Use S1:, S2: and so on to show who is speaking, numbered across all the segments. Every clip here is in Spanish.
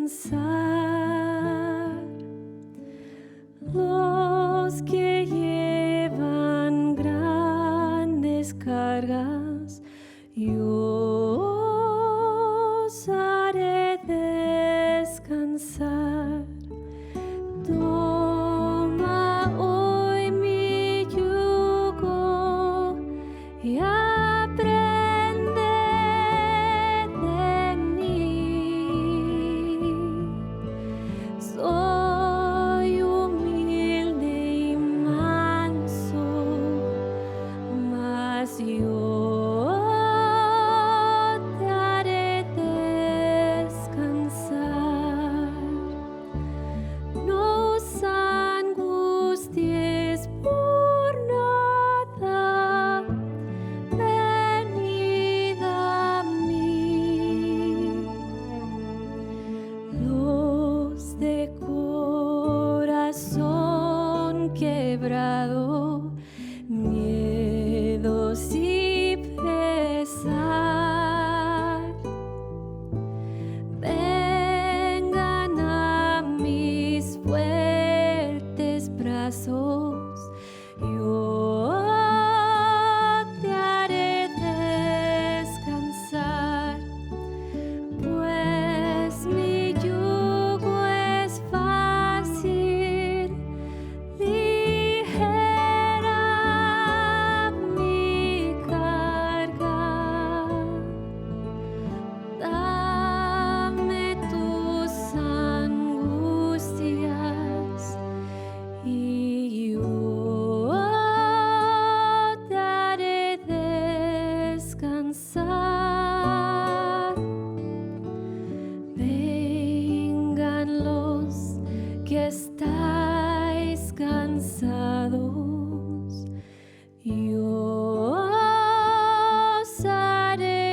S1: descansar. Los que llevan grandes cargas, yo os haré descansar. Toma hoy mi yugo y aprende de mí. Soy humilde y manso, mas yo te haré descansar. No os angusties por nada, venid a mí. Los de corazón quebrado, miedos y pesar, vengan a mis fuertes brazos, yo te haré descansar, pues mi yugo es fácil, ligera mi carga. Dame tus angustias y yo te haré descansar. Vengan los que estáis cansados, yo os haré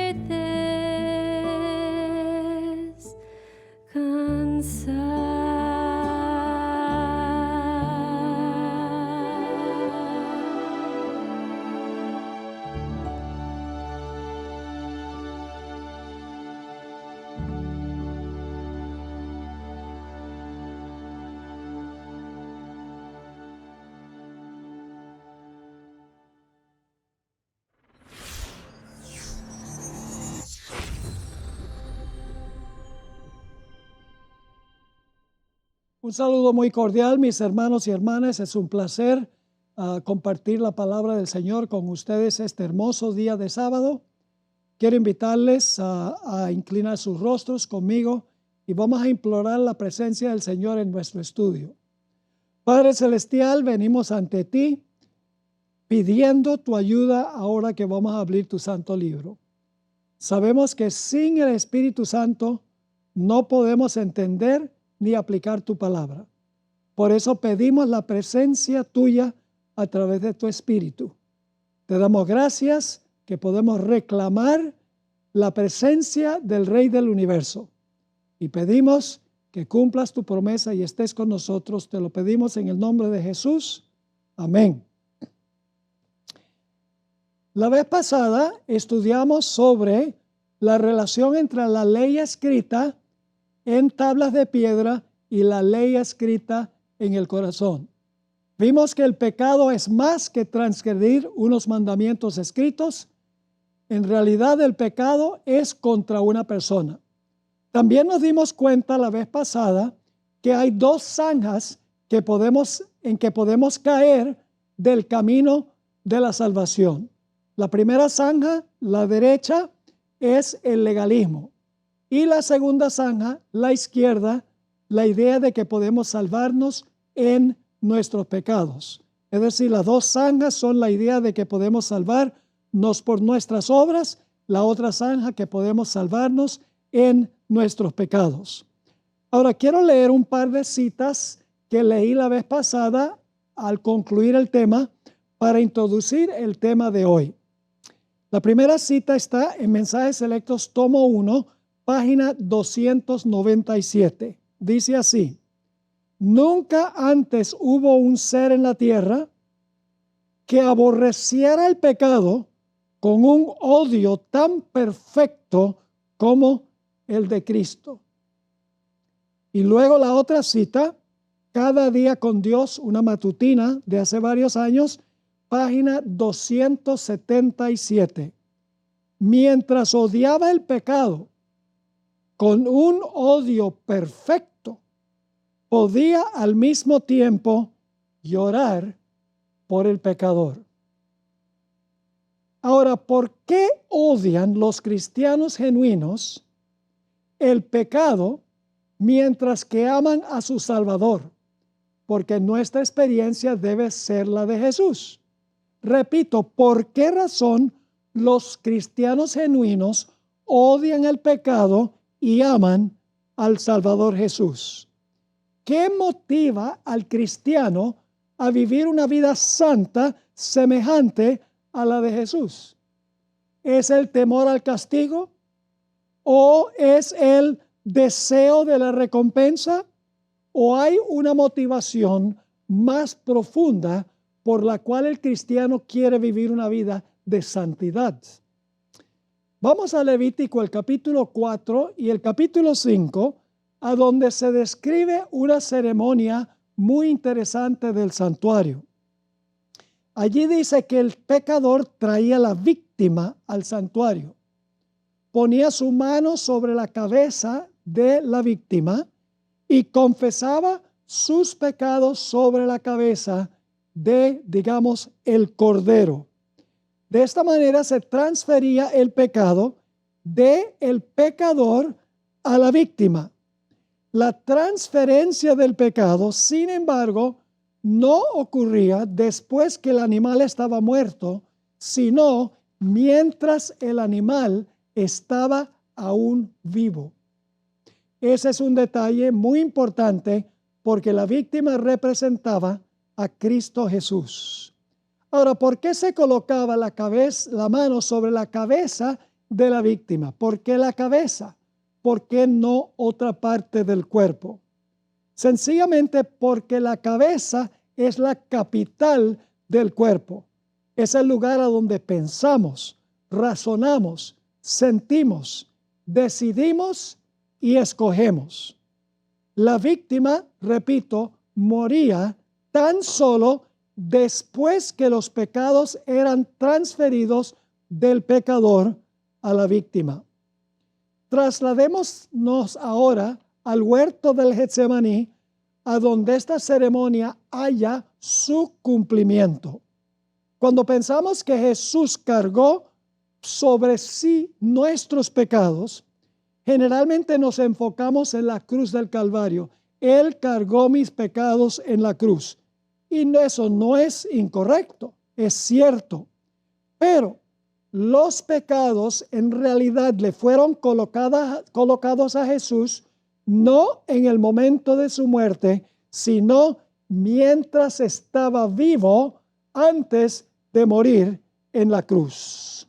S2: Un saludo muy cordial, mis hermanos y hermanas. Es un placer compartir la palabra del Señor con ustedes este hermoso día de sábado. Quiero invitarles a inclinar sus rostros conmigo y vamos a implorar la presencia del Señor en nuestro estudio. Padre Celestial, venimos ante ti pidiendo tu ayuda ahora que vamos a abrir tu santo libro. Sabemos que sin el Espíritu Santo no podemos entender ni aplicar tu palabra. Por eso pedimos la presencia tuya a través de tu Espíritu. Te damos gracias que podemos reclamar la presencia del Rey del Universo. Y pedimos que cumplas tu promesa y estés con nosotros. Te lo pedimos en el nombre de Jesús. Amén. La vez pasada estudiamos sobre la relación entre la ley escrita en tablas de piedra y la ley escrita en el corazón. Vimos que el pecado es más que transgredir unos mandamientos escritos. En realidad el pecado es contra una persona. También nos dimos cuenta la vez pasada que hay dos zanjas en que podemos caer del camino de la salvación. La primera zanja, la derecha, es el legalismo. Y la segunda zanja, la izquierda, la idea de que podemos salvarnos en nuestros pecados. Es decir, las dos zanjas son la idea de que podemos salvarnos por nuestras obras, la otra zanja que podemos salvarnos en nuestros pecados. Ahora quiero leer un par de citas que leí la vez pasada al concluir el tema para introducir el tema de hoy. La primera cita está en Mensajes Selectos, tomo 1, página 297. Dice así: nunca antes hubo un ser en la tierra que aborreciera el pecado con un odio tan perfecto como el de Cristo. Y luego la otra cita, Cada día con Dios, una matutina de hace varios años, página 277. Mientras odiaba el pecado con un odio perfecto, podía al mismo tiempo llorar por el pecador. Ahora, ¿por qué odian los cristianos genuinos el pecado mientras que aman a su Salvador? Porque nuestra experiencia debe ser la de Jesús. Repito, ¿por qué razón los cristianos genuinos odian el pecado y aman al Salvador Jesús? ¿Qué motiva al cristiano a vivir una vida santa semejante a la de Jesús? ¿Es el temor al castigo? ¿O es el deseo de la recompensa? ¿O hay una motivación más profunda por la cual el cristiano quiere vivir una vida de santidad? Vamos a Levítico, el capítulo 4 y el capítulo 5, a donde se describe una ceremonia muy interesante del santuario. Allí dice que el pecador traía la víctima al santuario, ponía su mano sobre la cabeza de la víctima y confesaba sus pecados sobre la cabeza de, digamos, el cordero. De esta manera se transfería el pecado del pecador a la víctima. La transferencia del pecado, sin embargo, no ocurría después que el animal estaba muerto, sino mientras el animal estaba aún vivo. Ese es un detalle muy importante porque la víctima representaba a Cristo Jesús. Ahora, ¿por qué se colocaba la mano sobre la cabeza de la víctima? ¿Por qué la cabeza? ¿Por qué no otra parte del cuerpo? Sencillamente porque la cabeza es la capital del cuerpo. Es el lugar a donde pensamos, razonamos, sentimos, decidimos y escogemos. La víctima, repito, moría tan solo después que los pecados eran transferidos del pecador a la víctima. Trasladémonos ahora al huerto del Getsemaní, a donde esta ceremonia haya su cumplimiento. Cuando pensamos que Jesús cargó sobre sí nuestros pecados, generalmente nos enfocamos en la cruz del Calvario. Él cargó mis pecados en la cruz. Y eso no es incorrecto, es cierto. Pero los pecados en realidad le fueron colocados a Jesús no en el momento de su muerte, sino mientras estaba vivo antes de morir en la cruz.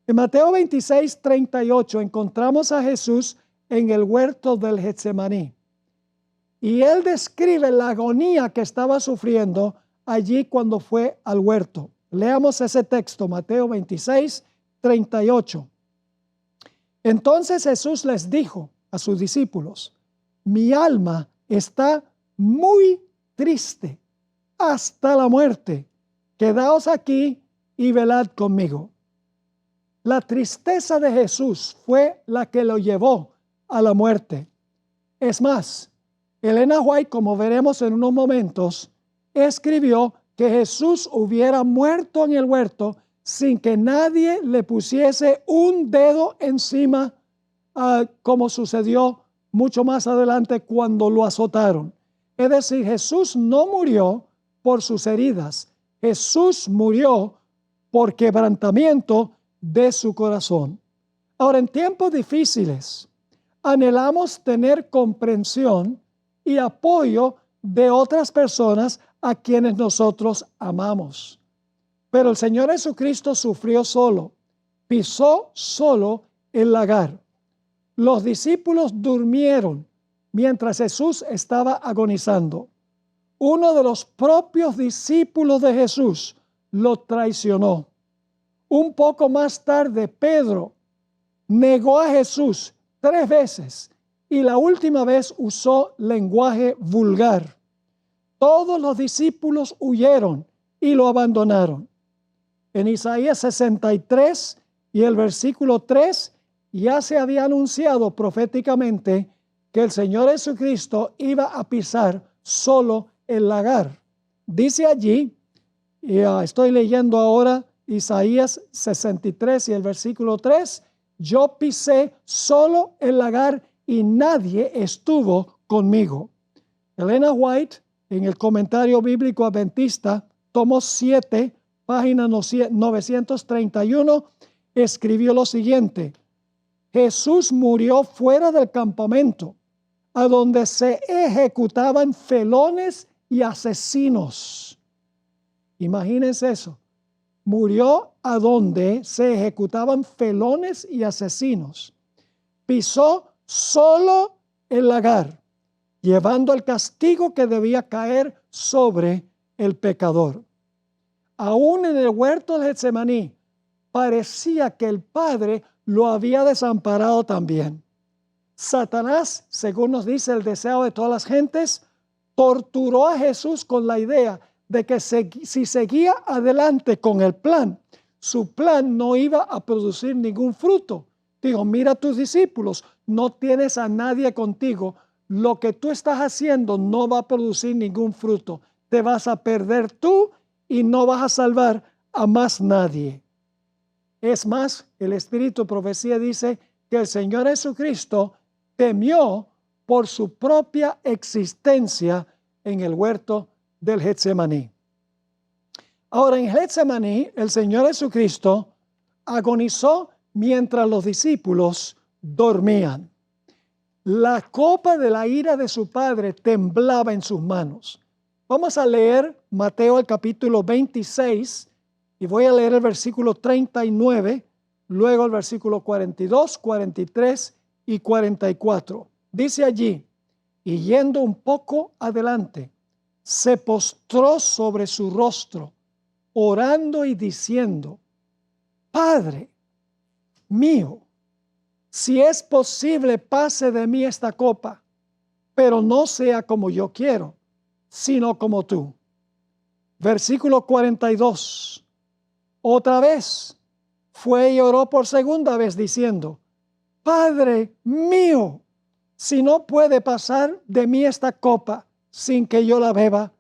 S2: En Mateo 26, 38 encontramos a Jesús en el huerto del Getsemaní. Y él describe la agonía que estaba sufriendo allí cuando fue al huerto. Leamos ese texto, Mateo 26, 38. Entonces Jesús les dijo a sus discípulos: mi alma está muy triste hasta la muerte. Quedaos aquí y velad conmigo. La tristeza de Jesús fue la que lo llevó a la muerte. Es más, Elena White, como veremos en unos momentos, escribió que Jesús hubiera muerto en el huerto sin que nadie le pusiese un dedo encima, como sucedió mucho más adelante cuando lo azotaron. Es decir, Jesús no murió por sus heridas. Jesús murió por quebrantamiento de su corazón. Ahora, en tiempos difíciles, anhelamos tener comprensión y apoyo de otras personas a quienes nosotros amamos. Pero el Señor Jesucristo sufrió solo, pisó solo el lagar. Los discípulos durmieron mientras Jesús estaba agonizando. Uno de los propios discípulos de Jesús lo traicionó. Un poco más tarde, Pedro negó a Jesús 3 veces y la última vez usó lenguaje vulgar. Todos los discípulos huyeron y lo abandonaron. En Isaías 63 y el versículo 3 ya se había anunciado proféticamente que el Señor Jesucristo iba a pisar solo el lagar. Dice allí, y estoy leyendo ahora Isaías 63 y el versículo 3, yo pisé solo el lagar y nadie estuvo conmigo. Elena White, en el Comentario Bíblico Adventista, tomo 7, página 931, escribió lo siguiente: Jesús murió fuera del campamento, a donde se ejecutaban felones y asesinos. Imagínense eso. Murió a donde se ejecutaban felones y asesinos. Pisó solo el lagar, llevando el castigo que debía caer sobre el pecador. Aún en el huerto de Getsemaní, parecía que el Padre lo había desamparado también. Satanás, según nos dice el deseo de todas las gentes, torturó a Jesús con la idea de que si seguía adelante con el plan, su plan no iba a producir ningún fruto. Dijo, mira a tus discípulos, no tienes a nadie contigo, lo que tú estás haciendo no va a producir ningún fruto, te vas a perder tú y no vas a salvar a más nadie. Es más, el Espíritu de Profecía dice que el Señor Jesucristo temió por su propia existencia en el huerto del Getsemaní. Ahora, en Getsemaní, el Señor Jesucristo agonizó mientras los discípulos dormían. La copa de la ira de su Padre temblaba en sus manos. Vamos a leer Mateo el capítulo 26 y voy a leer el versículo 39, luego el versículo 42, 43 y 44. Dice allí, y yendo un poco adelante, se postró sobre su rostro, orando y diciendo, Padre mío, si es posible, pase de mí esta copa, pero no sea como yo quiero, sino como tú. Versículo 42. Otra vez fue y oró por segunda vez diciendo, Padre mío, si no puede pasar de mí esta copa sin que yo la beba,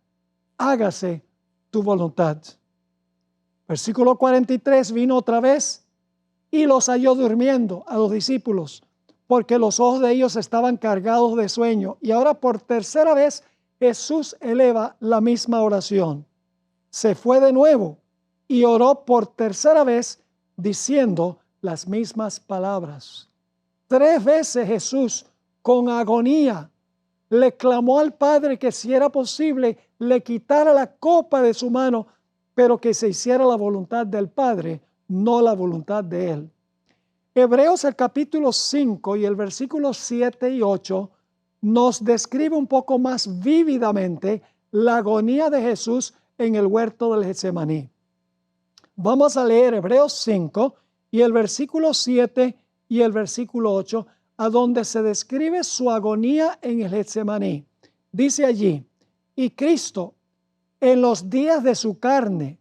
S2: hágase tu voluntad. Versículo 43, vino otra vez y los halló durmiendo a los discípulos, porque los ojos de ellos estaban cargados de sueño. Y ahora por tercera vez Jesús eleva la misma oración. Se fue de nuevo y oró por tercera vez diciendo las mismas palabras. 3 veces Jesús, con agonía, le clamó al Padre que si era posible le quitara la copa de su mano, pero que se hiciera la voluntad del Padre, no la voluntad de Él. Hebreos el capítulo 5 y el versículo 7 y 8 nos describe un poco más vívidamente la agonía de Jesús en el huerto del Getsemaní. Vamos a leer Hebreos 5 y el versículo 7 y el versículo 8, a donde se describe su agonía en el Getsemaní. Dice allí, y Cristo en los días de su carne,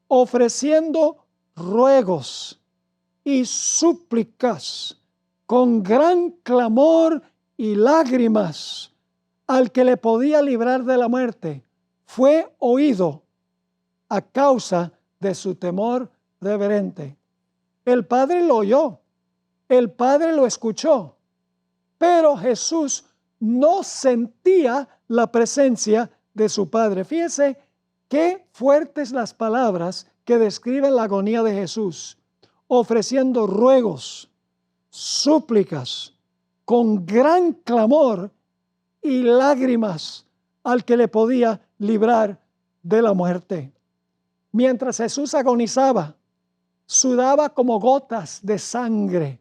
S2: ofreciendo ruegos y súplicas con gran clamor y lágrimas al que le podía librar de la muerte, fue oído a causa de su temor reverente. El Padre lo oyó, el Padre lo escuchó, pero Jesús no sentía la presencia de su Padre. Fíjese qué fuertes las palabras que describen la agonía de Jesús, ofreciendo ruegos, súplicas, con gran clamor y lágrimas al que le podía librar de la muerte. Mientras Jesús agonizaba, sudaba como gotas de sangre.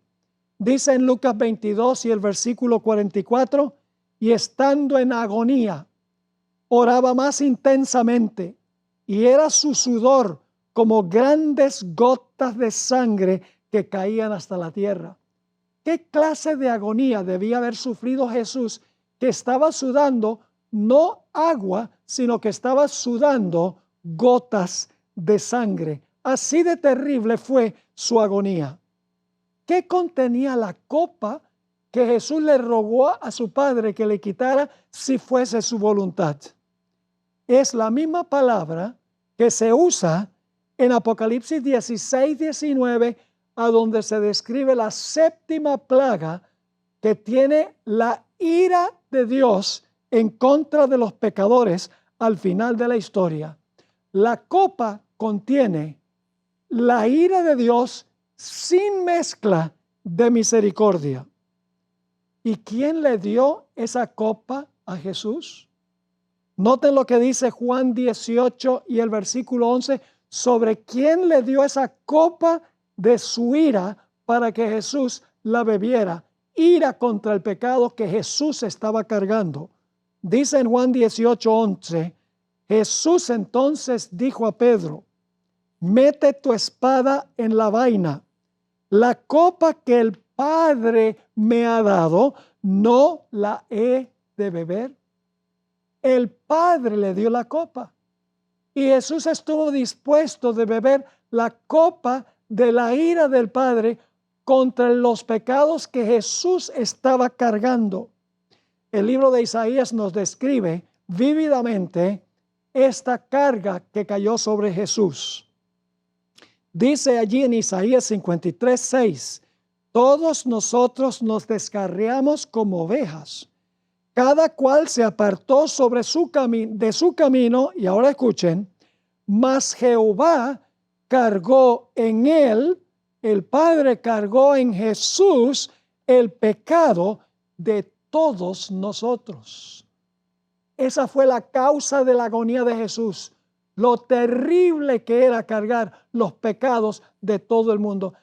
S2: Dice en Lucas 22 y el versículo 44, y estando en agonía, oraba más intensamente, y era su sudor como grandes gotas de sangre que caían hasta la tierra. ¿Qué clase de agonía debía haber sufrido Jesús, que estaba sudando no agua, sino que estaba sudando gotas de sangre? Así de terrible fue su agonía. ¿Qué contenía la copa que Jesús le rogó a su Padre que le quitara si fuese su voluntad? Es la misma palabra que se usa en Apocalipsis 16, 19, a donde se describe la séptima plaga que tiene la ira de Dios en contra de los pecadores al final de la historia. La copa contiene la ira de Dios sin mezcla de misericordia. ¿Y quién le dio esa copa a Jesús? Noten lo que dice Juan 18 y el versículo 11 sobre quién le dio esa copa de su ira para que Jesús la bebiera. Ira contra el pecado que Jesús estaba cargando. Dice en Juan 18, 11, Jesús entonces dijo a Pedro: mete tu espada en la vaina. La copa que el Padre me ha dado, ¿no la he de beber? El Padre le dio la copa. Y Jesús estuvo dispuesto de beber la copa de la ira del Padre contra los pecados que Jesús estaba cargando. El libro de Isaías nos describe vívidamente esta carga que cayó sobre Jesús. Dice allí en Isaías 53, 6, todos nosotros nos descarriamos como ovejas. Cada cual se apartó sobre de su camino, y ahora escuchen, mas Jehová cargó en él, el Padre cargó en Jesús el pecado de todos nosotros. Esa fue la causa de la agonía de Jesús, lo terrible que era cargar los pecados de todo el mundo.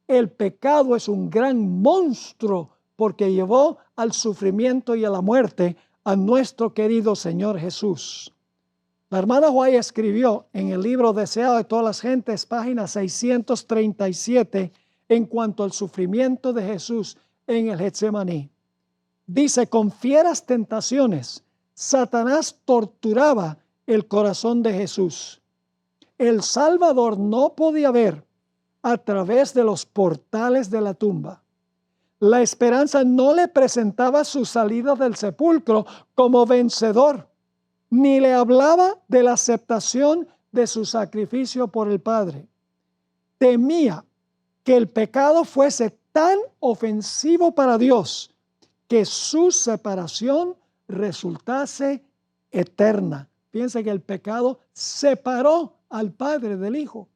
S2: El pecado es un gran monstruo porque llevó al sufrimiento y a la muerte a nuestro querido Señor Jesús. La hermana White escribió en el libro Deseado de todas las gentes, página 637, en cuanto al sufrimiento de Jesús en el Getsemaní. Dice, con fieras tentaciones, Satanás torturaba el corazón de Jesús. El Salvador no podía ver a través de los portales de la tumba. La esperanza no le presentaba su salida del sepulcro como vencedor, ni le hablaba de la aceptación de su sacrificio por el Padre. Temía que el pecado fuese tan ofensivo para Dios que su separación resultase eterna. Piense que el pecado separó al Padre del Hijo.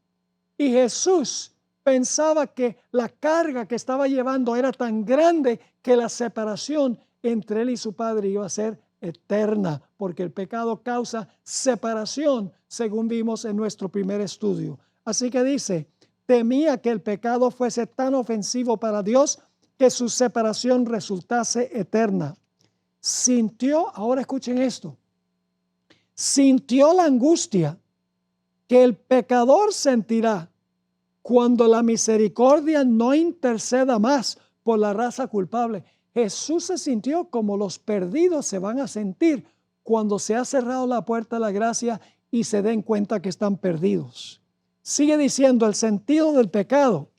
S2: Y Jesús pensaba que la carga que estaba llevando era tan grande que la separación entre él y su Padre iba a ser eterna, porque el pecado causa separación, según vimos en nuestro primer estudio. Así que dice, temía que el pecado fuese tan ofensivo para Dios que su separación resultase eterna. Sintió, ahora escuchen esto, sintió la angustia que el pecador sentirá cuando la misericordia no interceda más por la raza culpable. Jesús se sintió como los perdidos se van a sentir cuando se ha cerrado la puerta de la gracia y se den cuenta que están perdidos. Sigue diciendo, el sentido del pecado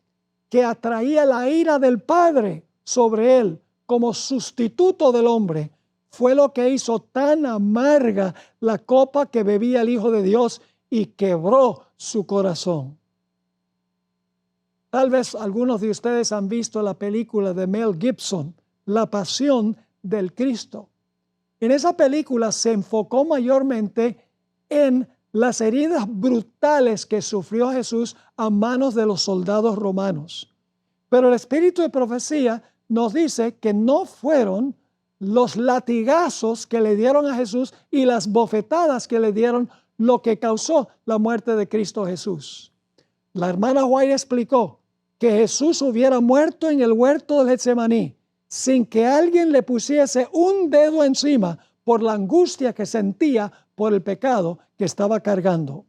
S2: que atraía la ira del Padre sobre él como sustituto del hombre fue lo que hizo tan amarga la copa que bebía el Hijo de Dios y quebró su corazón. Tal vez algunos de ustedes han visto la película de Mel Gibson, La Pasión del Cristo. En esa película se enfocó mayormente en las heridas brutales que sufrió Jesús a manos de los soldados romanos. Pero el espíritu de profecía nos dice que no fueron los latigazos que le dieron a Jesús y las bofetadas que le dieron lo que causó la muerte de Cristo Jesús. La hermana White explicó que Jesús hubiera muerto en el huerto del Getsemaní sin que alguien le pusiese un dedo encima por la angustia que sentía por el pecado que estaba cargando.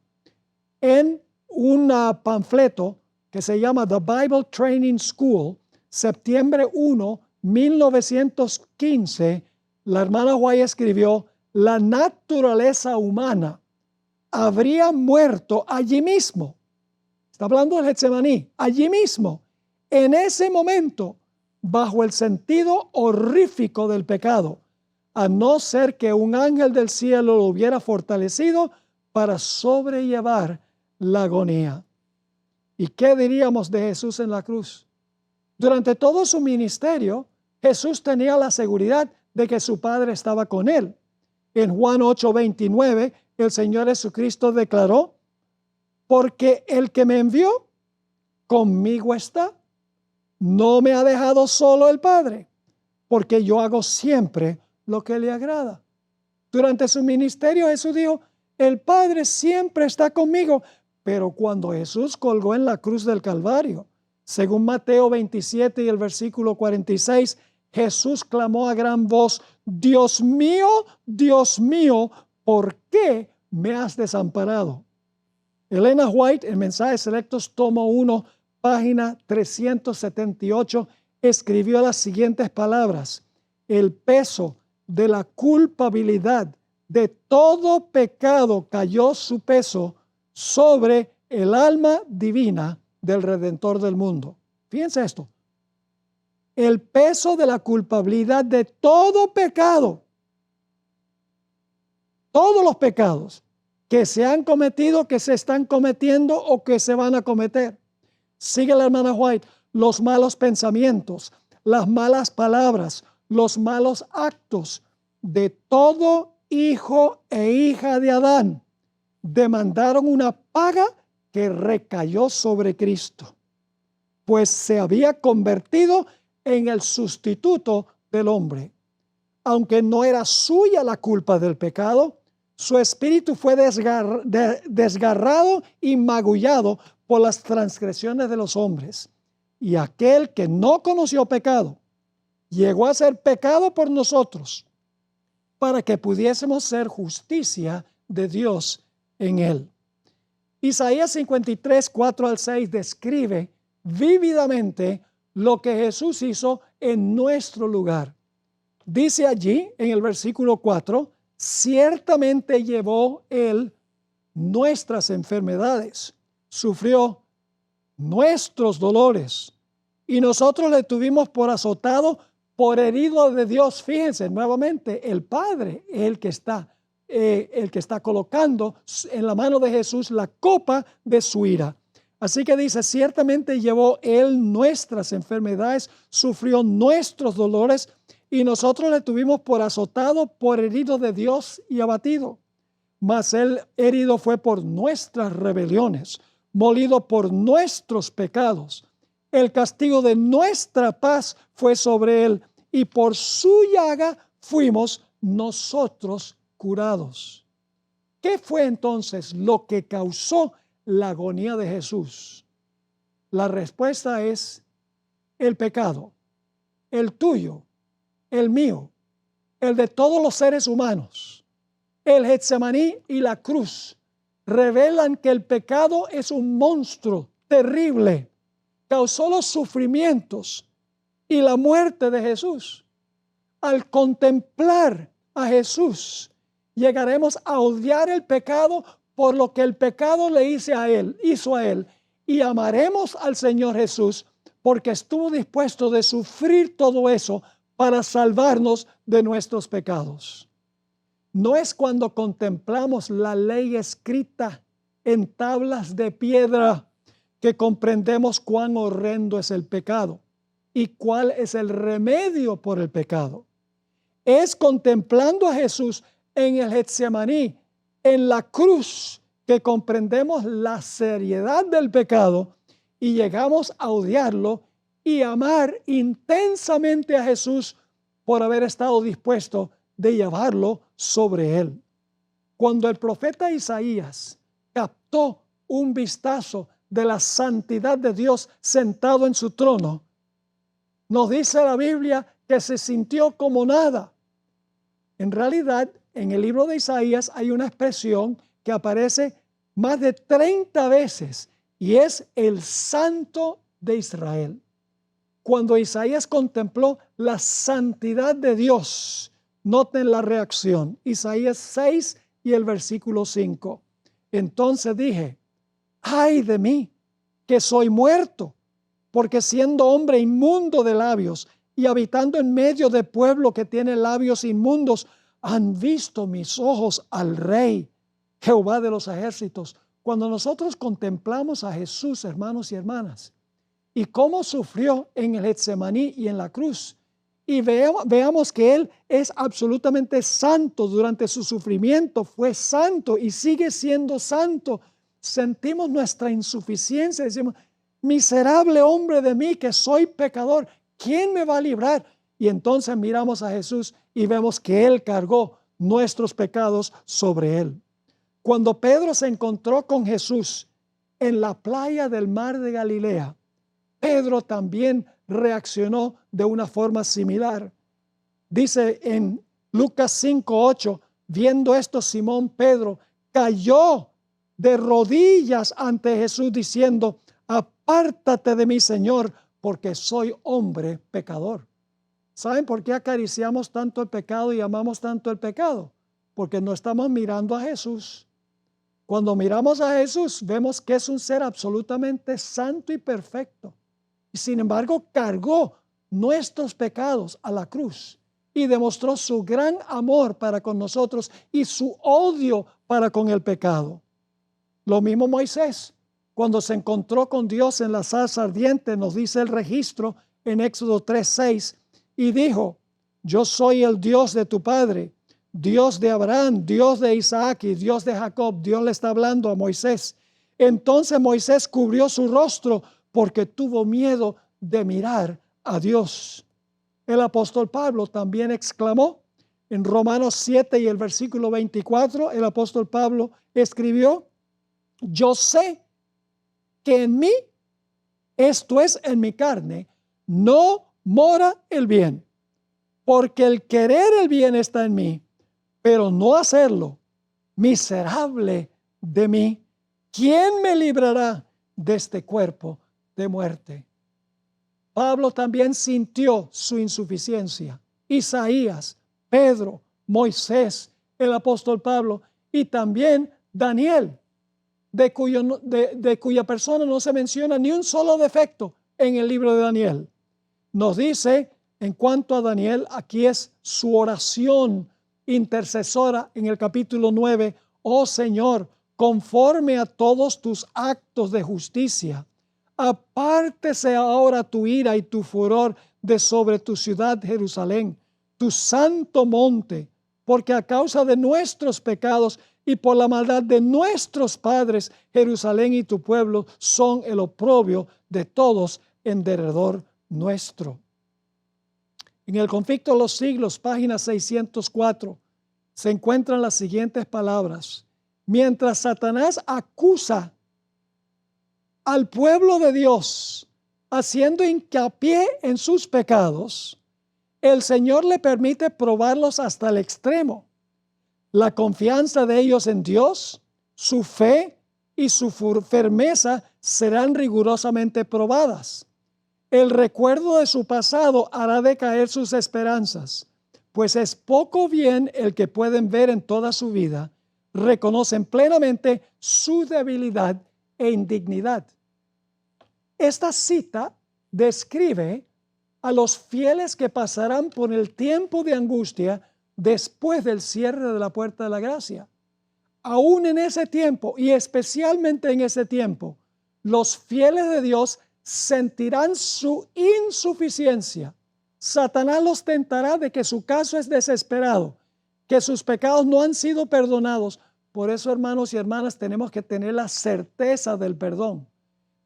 S2: En un panfleto que se llama The Bible Training School, septiembre 1, 1915, la hermana White escribió: la naturaleza humana habría muerto allí mismo. Está hablando del Getsemaní, allí mismo, en ese momento, bajo el sentido horrífico del pecado, a no ser que un ángel del cielo lo hubiera fortalecido para sobrellevar la agonía. ¿Y qué diríamos de Jesús en la cruz? Durante todo su ministerio, Jesús tenía la seguridad de que su Padre estaba con él. En Juan 8:29, el Señor Jesucristo declaró: porque el que me envió, conmigo está. No me ha dejado solo el Padre, porque yo hago siempre lo que le agrada. Durante su ministerio, Jesús dijo: el Padre siempre está conmigo. Pero cuando Jesús colgó en la cruz del Calvario, según Mateo 27 y el versículo 46, Jesús clamó a gran voz: Dios mío, ¿por qué me has desamparado? Elena White, en Mensajes Selectos, tomo 1, página 378, escribió las siguientes palabras: el peso de la culpabilidad de todo pecado cayó su peso sobre el alma divina del Redentor del mundo. Fíjense esto: el peso de la culpabilidad de todo pecado, todos los pecados que se han cometido, que se están cometiendo o que se van a cometer. Sigue la hermana White: los malos pensamientos, las malas palabras, los malos actos de todo hijo e hija de Adán demandaron una paga que recayó sobre Cristo, pues se había convertido en el sustituto del hombre. Aunque no era suya la culpa del pecado, su espíritu fue desgarrado y magullado por las transgresiones de los hombres. Y aquel que no conoció pecado llegó a ser pecado por nosotros, para que pudiésemos ser justicia de Dios en él. Isaías 53, 4 al 6 describe vívidamente lo que Jesús hizo en nuestro lugar. Dice allí en el versículo 4: ciertamente llevó él nuestras enfermedades, sufrió nuestros dolores, y nosotros le tuvimos por azotado, por herido de Dios. Fíjense nuevamente, el Padre es el que está colocando en la mano de Jesús la copa de su ira. Así que dice: ciertamente llevó él nuestras enfermedades, sufrió nuestros dolores, y nosotros le tuvimos por azotado, por herido de Dios y abatido. Mas él herido fue por nuestras rebeliones, molido por nuestros pecados. El castigo de nuestra paz fue sobre él, y por su llaga fuimos nosotros curados. ¿Qué fue entonces lo que causó la agonía de Jesús? La respuesta es el pecado, el tuyo, el mío, el de todos los seres humanos. El Getsemaní y la cruz revelan que el pecado es un monstruo terrible. Causó los sufrimientos y la muerte de Jesús. Al contemplar a Jesús, llegaremos a odiar el pecado por lo que el pecado le hizo a él, y amaremos al Señor Jesús porque estuvo dispuesto de sufrir todo eso para salvarnos de nuestros pecados. No es cuando contemplamos la ley escrita en tablas de piedra que comprendemos cuán horrendo es el pecado y cuál es el remedio por el pecado. Es contemplando a Jesús en el Getsemaní, en la cruz, que comprendemos la seriedad del pecado y llegamos a odiarlo y amar intensamente a Jesús por haber estado dispuesto de llevarlo sobre él. Cuando el profeta Isaías captó un vistazo de la santidad de Dios sentado en su trono, nos dice la Biblia que se sintió como nada. En realidad, en el libro de Isaías hay una expresión que aparece más de 30 veces y es el Santo de Israel. cuando Isaías contempló la santidad de Dios, noten la reacción. Isaías 6 y el versículo 5. Entonces dije, ay de mí, que soy muerto, porque siendo hombre inmundo de labios y habitando en medio de pueblo que tiene labios inmundos, han visto mis ojos al Rey, Jehová de los ejércitos. Cuando nosotros contemplamos a Jesús, hermanos y hermanas, y cómo sufrió en el Getsemaní y en la cruz, y veamos que Él es absolutamente santo durante su sufrimiento, fue santo y sigue siendo santo, sentimos nuestra insuficiencia, decimos, miserable hombre de mí que soy pecador, ¿quién me va a librar? Y entonces miramos a Jesús y vemos que Él cargó nuestros pecados sobre Él. Cuando Pedro se encontró con Jesús en la playa del mar de Galilea, Pedro también reaccionó de una forma similar. Dice en Lucas 5:8, viendo esto, Simón Pedro cayó de rodillas ante Jesús diciendo, apártate de mí, Señor, porque soy hombre pecador. ¿Saben por qué acariciamos tanto el pecado y amamos tanto el pecado? Porque no estamos mirando a Jesús. Cuando miramos a Jesús, vemos que es un ser absolutamente santo y perfecto. Y sin embargo, cargó nuestros pecados a la cruz y demostró su gran amor para con nosotros y su odio para con el pecado. Lo mismo Moisés, cuando se encontró con Dios en la zarza ardiente, nos dice el registro en Éxodo 3:6, y dijo, yo soy el Dios de tu padre, Dios de Abraham, Dios de Isaac y Dios de Jacob. Dios le está hablando a Moisés. Entonces Moisés cubrió su rostro porque tuvo miedo de mirar a Dios. El apóstol Pablo también exclamó en Romanos 7 y el versículo 24, el apóstol Pablo escribió, yo sé que en mí, esto es en mi carne, no mora el bien, porque el querer el bien está en mí, pero no hacerlo, miserable de mí, ¿quién me librará de este cuerpo de muerte? Pablo también sintió su insuficiencia. Isaías, Pedro, Moisés, el apóstol Pablo y también Daniel, de cuya persona no se menciona ni un solo defecto en el libro de Daniel. Nos dice, en cuanto a Daniel, aquí es su oración intercesora en el capítulo 9, oh Señor, conforme a todos tus actos de justicia, apártese ahora tu ira y tu furor de sobre tu ciudad Jerusalén, tu santo monte, porque a causa de nuestros pecados y por la maldad de nuestros padres, Jerusalén y tu pueblo son el oprobio de todos en derredor nuestro. En el Conflicto de los Siglos, página 604, se encuentran las siguientes palabras. Mientras Satanás acusa al pueblo de Dios, haciendo hincapié en sus pecados, el Señor le permite probarlos hasta el extremo. La confianza de ellos en Dios, su fe y su firmeza serán rigurosamente probadas. El recuerdo de su pasado hará decaer sus esperanzas, pues es poco bien el que pueden ver en toda su vida, reconocen plenamente su debilidad e indignidad. Esta cita describe a los fieles que pasarán por el tiempo de angustia después del cierre de la puerta de la gracia. Aún en ese tiempo y especialmente en ese tiempo, los fieles de Dios sentirán su insuficiencia. Satanás los tentará de que su caso es desesperado, que sus pecados no han sido perdonados. Por eso, hermanos y hermanas, tenemos que tener la certeza del perdón.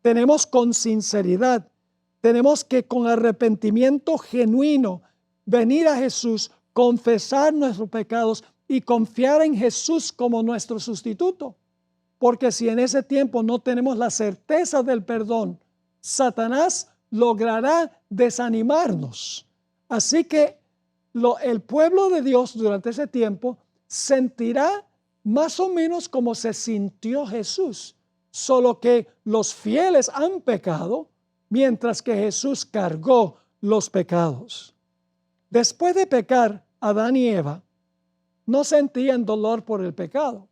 S2: Tenemos con sinceridad, tenemos que con arrepentimiento genuino venir a Jesús, confesar nuestros pecados y confiar en Jesús como nuestro sustituto. Porque si en ese tiempo no tenemos la certeza del perdón, Satanás logrará desanimarnos. Así que el pueblo de Dios durante ese tiempo sentirá más o menos como se sintió Jesús, solo que los fieles han pecado, mientras que Jesús cargó los pecados. Después de pecar, Adán y Eva no sentían dolor por el pecado.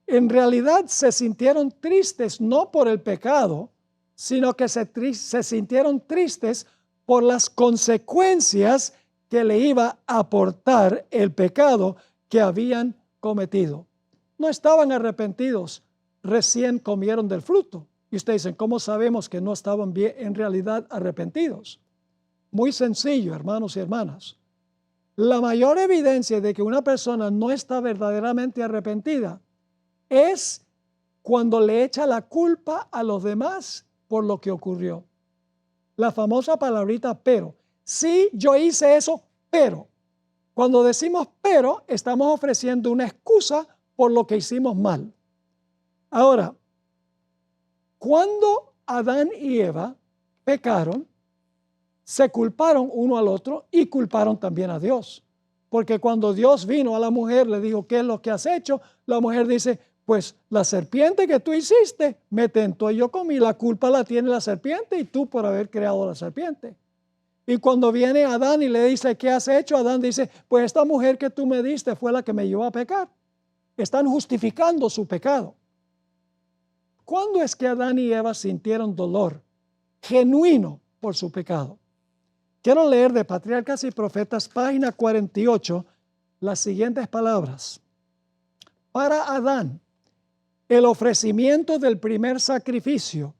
S2: En realidad se sintieron tristes no por el pecado, sino que se sintieron tristes por las consecuencias que le iba a aportar el pecado que habían cometido. No estaban arrepentidos, recién comieron del fruto. Y ustedes dicen, ¿cómo sabemos que no estaban bien, en realidad arrepentidos? Muy sencillo, hermanos y hermanas. La mayor evidencia de que una persona no está verdaderamente arrepentida es cuando le echa la culpa a los demás por lo que ocurrió. La famosa palabrita pero. Sí, yo hice eso, pero. Cuando decimos pero, estamos ofreciendo una excusa por lo que hicimos mal. Ahora, cuando Adán y Eva pecaron, se culparon uno al otro y culparon también a Dios. Porque cuando Dios vino a la mujer, le dijo, ¿qué es lo que has hecho? La mujer dice, pues la serpiente que tú hiciste me tentó y yo comí. La culpa la tiene la serpiente y tú por haber creado la serpiente. Y cuando viene Adán y le dice, ¿qué has hecho? Adán dice, pues esta mujer que tú me diste fue la que me llevó a pecar. Están justificando su pecado. ¿Cuándo es que Adán y Eva sintieron dolor genuino por su pecado? Quiero leer de Patriarcas y Profetas, página 48, las siguientes palabras. Para Adán, el ofrecimiento del primer sacrificio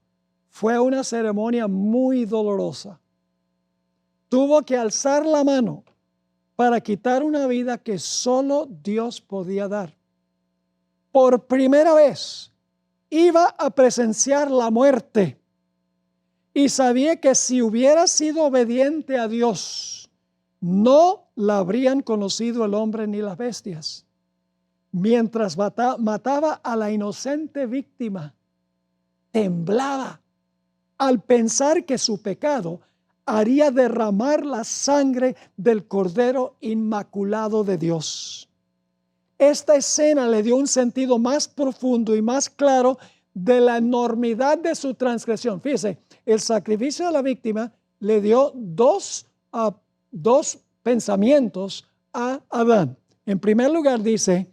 S2: fue una ceremonia muy dolorosa. Tuvo que alzar la mano para quitar una vida que solo Dios podía dar. Por primera vez iba a presenciar la muerte y sabía que si hubiera sido obediente a Dios, no la habrían conocido el hombre ni las bestias. Mientras mataba a la inocente víctima, temblaba al pensar que su pecado haría derramar la sangre del Cordero Inmaculado de Dios. Esta escena le dio un sentido más profundo y más claro de la enormidad de su transgresión. Fíjese, el sacrificio de la víctima le dio dos pensamientos a Adán. En primer lugar dice,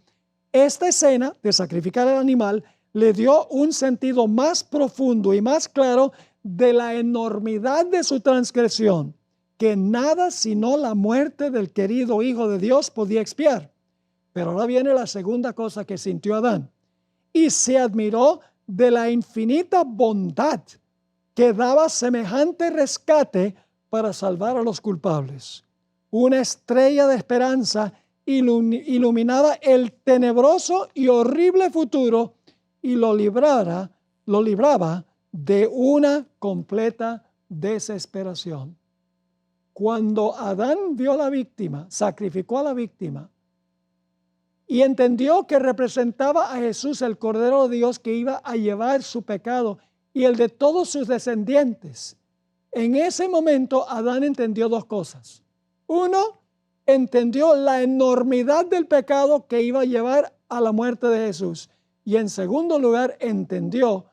S2: esta escena de sacrificar al animal le dio un sentido más profundo y más claro de la enormidad de su transgresión, que nada sino la muerte del querido Hijo de Dios podía expiar. Pero ahora viene la segunda cosa que sintió Adán. Y se admiró de la infinita bondad que daba semejante rescate para salvar a los culpables. Una estrella de esperanza iluminaba el tenebroso y horrible futuro y lo libraba de una completa desesperación. Cuando Adán vio a la víctima, sacrificó a la víctima y entendió que representaba a Jesús, el Cordero de Dios, que iba a llevar su pecado y el de todos sus descendientes, en ese momento Adán entendió dos cosas. Uno, entendió la enormidad del pecado que iba a llevar a la muerte de Jesús. Y en segundo lugar, entendió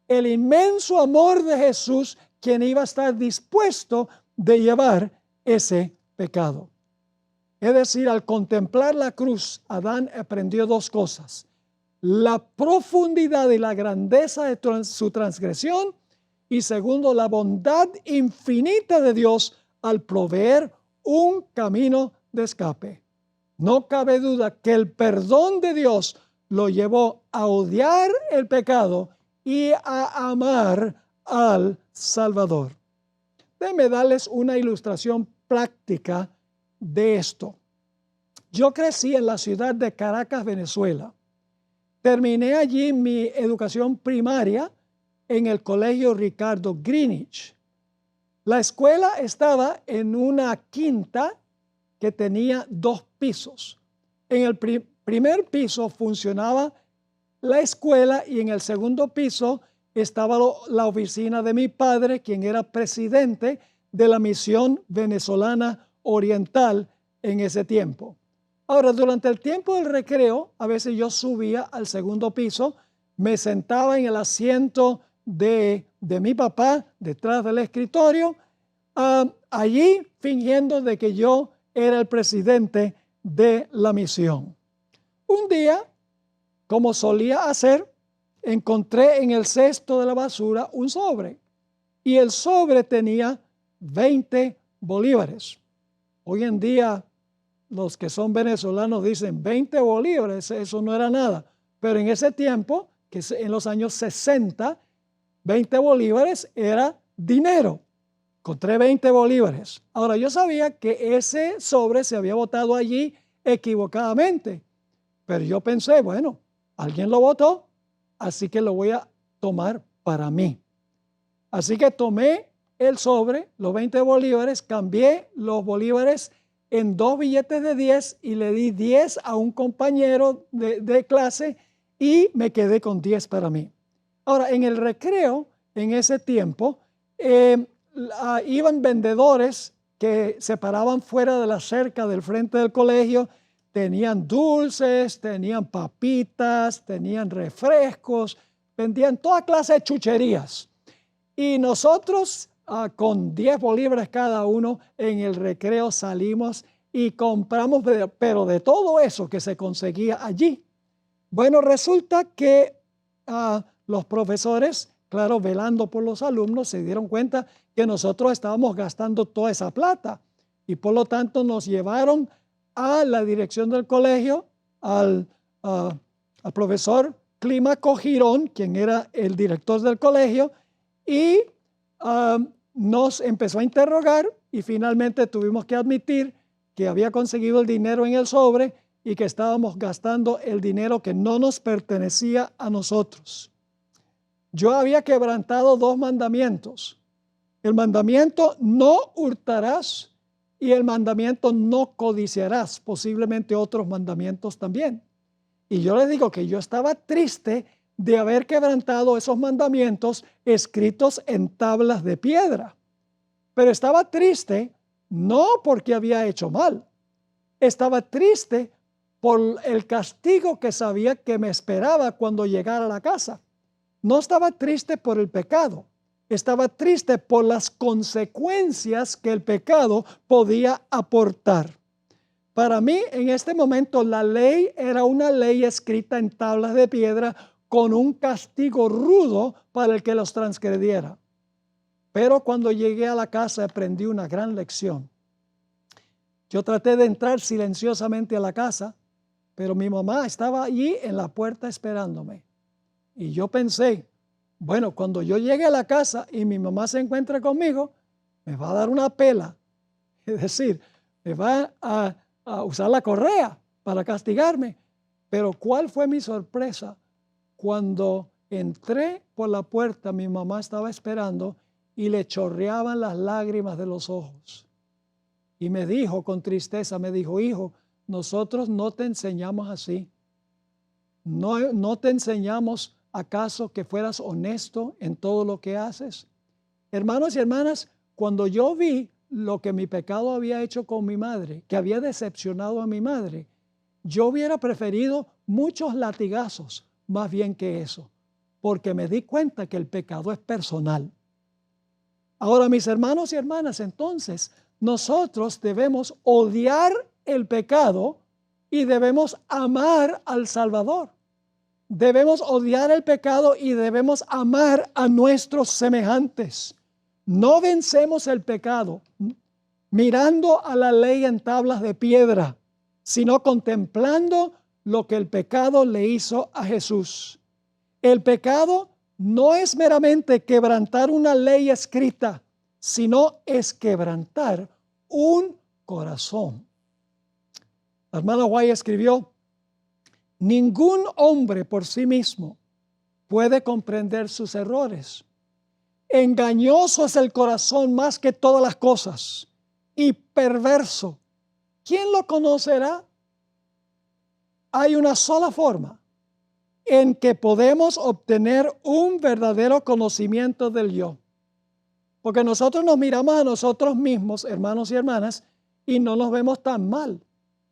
S2: el inmenso amor de Jesús, quien iba a estar dispuesto de llevar ese pecado. Es decir, al contemplar la cruz, Adán aprendió dos cosas: la profundidad y la grandeza de su transgresión, y segundo, la bondad infinita de Dios al proveer un camino de escape. No cabe duda que el perdón de Dios lo llevó a odiar el pecado y a amar al Salvador. Déjenme darles una ilustración práctica de esto. Yo crecí en la ciudad de Caracas, Venezuela. Terminé allí mi educación primaria en el colegio Ricardo Greenwich. La escuela estaba en una quinta que tenía 2 pisos. En el primer piso funcionaba la escuela y en el segundo piso estaba la oficina de mi padre, quien era presidente de la Misión Venezolana Oriental en ese tiempo. Ahora, durante el tiempo del recreo, a veces yo subía al segundo piso, me sentaba en el asiento de de mi papá detrás del escritorio, allí fingiendo de que yo era el presidente de la misión. Un día, como solía hacer, encontré en el cesto de la basura un sobre y el sobre tenía 20 bolívares. Hoy en día los que son venezolanos dicen 20 bolívares, eso no era nada, pero en ese tiempo, que en los años 60, 20 bolívares era dinero. Encontré 20 bolívares. Ahora, yo sabía que ese sobre se había botado allí equivocadamente, pero yo pensé, bueno, alguien lo botó, así que lo voy a tomar para mí. Así que tomé el sobre, los 20 bolívares, cambié los bolívares en 2 billetes de 10 y le di 10 a un compañero de clase y me quedé con 10 para mí. Ahora, en el recreo, en ese tiempo, iban vendedores que se paraban fuera de la cerca del frente del colegio, tenían dulces, tenían papitas, tenían refrescos, vendían toda clase de chucherías. Y nosotros, con 10 bolívares cada uno, en el recreo salimos y compramos, pero de todo eso que se conseguía allí. Bueno, resulta que los profesores, claro, velando por los alumnos, se dieron cuenta que nosotros estábamos gastando toda esa plata y por lo tanto nos llevaron a la dirección del colegio, al profesor Clímaco Girón, quien era el director del colegio, y nos empezó a interrogar y finalmente tuvimos que admitir que había conseguido el dinero en el sobre y que estábamos gastando el dinero que no nos pertenecía a nosotros. Yo había quebrantado 2 mandamientos. El mandamiento no hurtarás y el mandamiento no codiciarás, posiblemente otros mandamientos también. Y yo les digo que yo estaba triste de haber quebrantado esos mandamientos escritos en tablas de piedra. Pero estaba triste no porque había hecho mal. Estaba triste por el castigo que sabía que me esperaba cuando llegara a la casa. No estaba triste por el pecado. Estaba triste por las consecuencias que el pecado podía aportar. Para mí, en este momento, la ley era una ley escrita en tablas de piedra con un castigo rudo para el que los transgrediera. Pero cuando llegué a la casa aprendí una gran lección. Yo traté de entrar silenciosamente a la casa, pero mi mamá estaba allí en la puerta esperándome. Y yo pensé, bueno, cuando yo llegue a la casa y mi mamá se encuentre conmigo, me va a dar una pela. Es decir, me va a usar la correa para castigarme. Pero ¿cuál fue mi sorpresa? Cuando entré por la puerta, mi mamá estaba esperando y le chorreaban las lágrimas de los ojos. Y me dijo con tristeza, me dijo, hijo, nosotros no te enseñamos así. No te enseñamos acaso que fueras honesto en todo lo que haces. Hermanos y hermanas, cuando yo vi lo que mi pecado había hecho con mi madre, que había decepcionado a mi madre, yo hubiera preferido muchos latigazos más bien que eso, porque me di cuenta que el pecado es personal. Ahora, mis hermanos y hermanas, entonces, nosotros debemos odiar el pecado y debemos amar al Salvador. Debemos odiar el pecado y debemos amar a nuestros semejantes. No vencemos el pecado mirando a la ley en tablas de piedra, sino contemplando lo que el pecado le hizo a Jesús. El pecado no es meramente quebrantar una ley escrita, sino es quebrantar un corazón. La hermana White escribió, ningún hombre por sí mismo puede comprender sus errores. Engañoso es el corazón más que todas las cosas y perverso. ¿Quién lo conocerá? Hay una sola forma en que podemos obtener un verdadero conocimiento del yo. Porque nosotros nos miramos a nosotros mismos, hermanos y hermanas, y no nos vemos tan mal.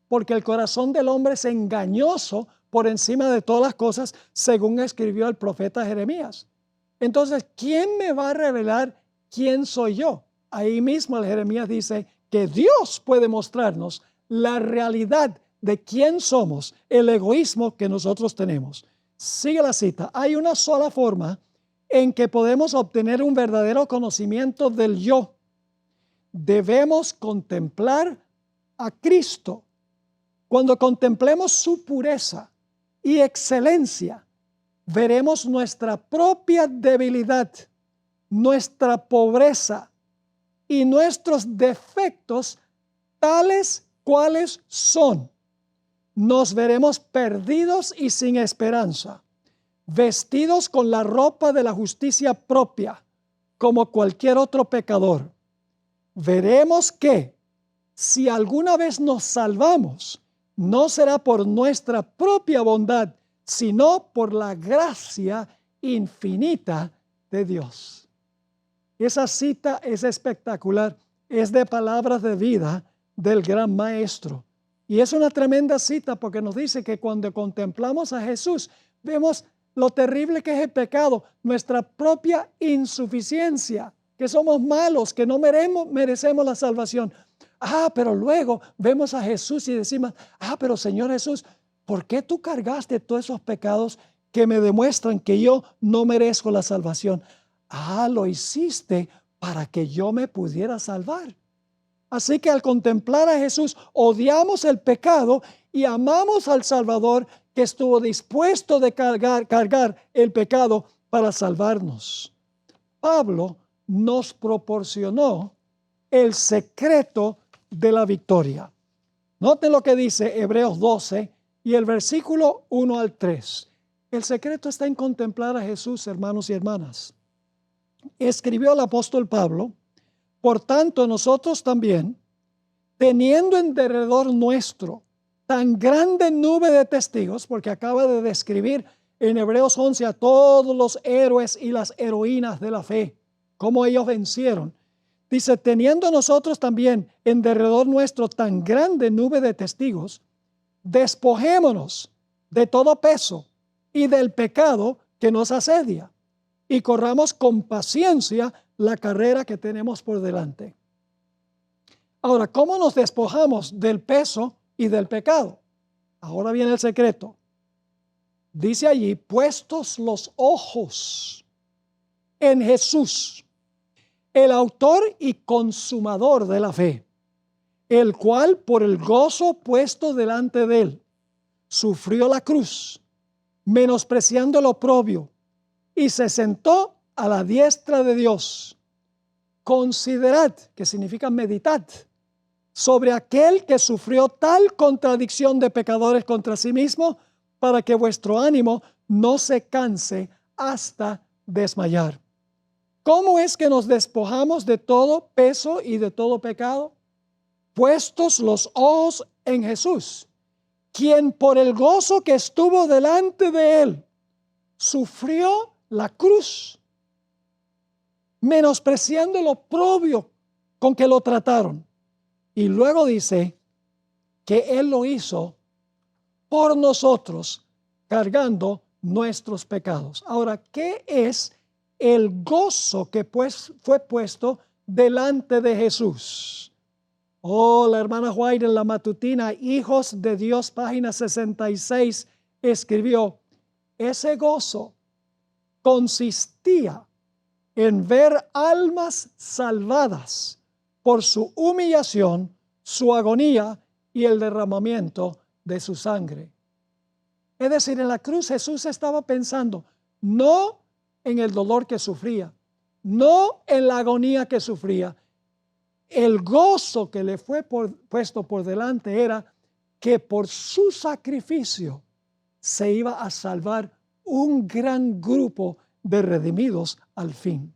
S2: Porque el corazón del hombre es engañoso por encima de todas las cosas, según escribió el profeta Jeremías. Entonces, ¿quién me va a revelar quién soy yo? Ahí mismo el Jeremías dice que Dios puede mostrarnos la realidad de quién somos, el egoísmo que nosotros tenemos. Sigue la cita. Hay una sola forma en que podemos obtener un verdadero conocimiento del yo. Debemos contemplar a Cristo. Cuando contemplemos su pureza y excelencia, veremos nuestra propia debilidad, nuestra pobreza y nuestros defectos tales cuales son. Nos veremos perdidos y sin esperanza, vestidos con la ropa de la justicia propia, como cualquier otro pecador. Veremos que, si alguna vez nos salvamos, no será por nuestra propia bondad, sino por la gracia infinita de Dios. Esa cita es espectacular, es de palabras de vida del gran maestro. Y es una tremenda cita porque nos dice que cuando contemplamos a Jesús, vemos lo terrible que es el pecado, nuestra propia insuficiencia, que somos malos, que no merecemos la salvación. Pero luego vemos a Jesús y decimos, pero Señor Jesús, ¿por qué tú cargaste todos esos pecados que me demuestran que yo no merezco la salvación? Lo hiciste para que yo me pudiera salvar. Así que al contemplar a Jesús, odiamos el pecado y amamos al Salvador que estuvo dispuesto de cargar el pecado para salvarnos. Pablo nos proporcionó el secreto de la victoria. Noten lo que dice Hebreos 12 y el versículo 1 al 3. El secreto está en contemplar a Jesús, hermanos y hermanas. Escribió el apóstol Pablo: por tanto, nosotros también, teniendo en derredor nuestro tan grande nube de testigos, porque acaba de describir en Hebreos 11 a todos los héroes y las heroínas de la fe, cómo ellos vencieron. Dice, teniendo nosotros también en derredor nuestro tan grande nube de testigos, despojémonos de todo peso y del pecado que nos asedia, y corramos con paciencia la carrera que tenemos por delante. Ahora, ¿cómo nos despojamos del peso y del pecado? Ahora viene el secreto. Dice allí, puestos los ojos en Jesús, el autor y consumador de la fe, el cual por el gozo puesto delante de él, sufrió la cruz, menospreciando el oprobio, y se sentó a la diestra de Dios. Considerad, que significa meditad, sobre aquel que sufrió tal contradicción de pecadores contra sí mismo, para que vuestro ánimo no se canse hasta desmayar. ¿Cómo es que nos despojamos de todo peso y de todo pecado? Puestos los ojos en Jesús, quien por el gozo que estuvo delante de él, sufrió la cruz, menospreciando el oprobio con que lo trataron. Y luego dice que él lo hizo por nosotros, cargando nuestros pecados. Ahora, ¿qué es el gozo que fue puesto delante de Jesús? La hermana White en la matutina Hijos de Dios, página 66, escribió: ese gozo consistía en ver almas salvadas por su humillación, su agonía y el derramamiento de su sangre. Es decir, en la cruz Jesús estaba pensando no en el dolor que sufría, no en la agonía que sufría. El gozo que le fue puesto por delante era que por su sacrificio se iba a salvar un gran grupo de redimidos al fin.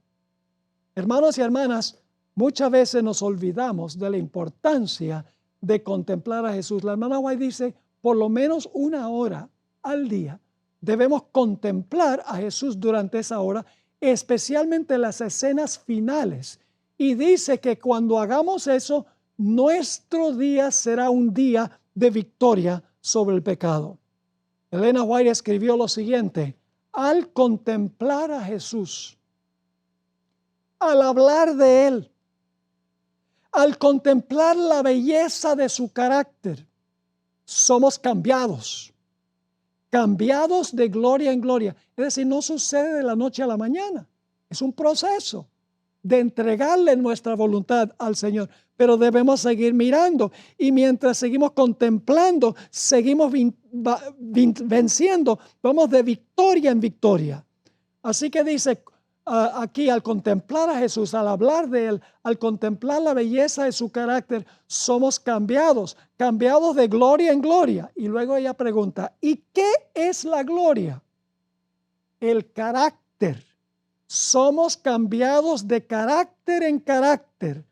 S2: Hermanos y hermanas, muchas veces nos olvidamos de la importancia de contemplar a Jesús. La hermana White dice, por lo menos 1 hora al día debemos contemplar a Jesús durante esa hora, especialmente las escenas finales. Y dice que cuando hagamos eso, nuestro día será un día de victoria sobre el pecado. Elena White escribió lo siguiente: al contemplar a Jesús, al hablar de Él, al contemplar la belleza de su carácter, somos cambiados de gloria en gloria. Es decir, no sucede de la noche a la mañana. Es un proceso de entregarle nuestra voluntad al Señor. Pero debemos seguir mirando. Y mientras seguimos contemplando, seguimos venciendo. Vamos de victoria en victoria. Así que dice aquí, al contemplar a Jesús, al hablar de Él, al contemplar la belleza de su carácter, somos cambiados de gloria en gloria. Y luego ella pregunta, ¿y qué es la gloria? El carácter. Somos cambiados de carácter en carácter.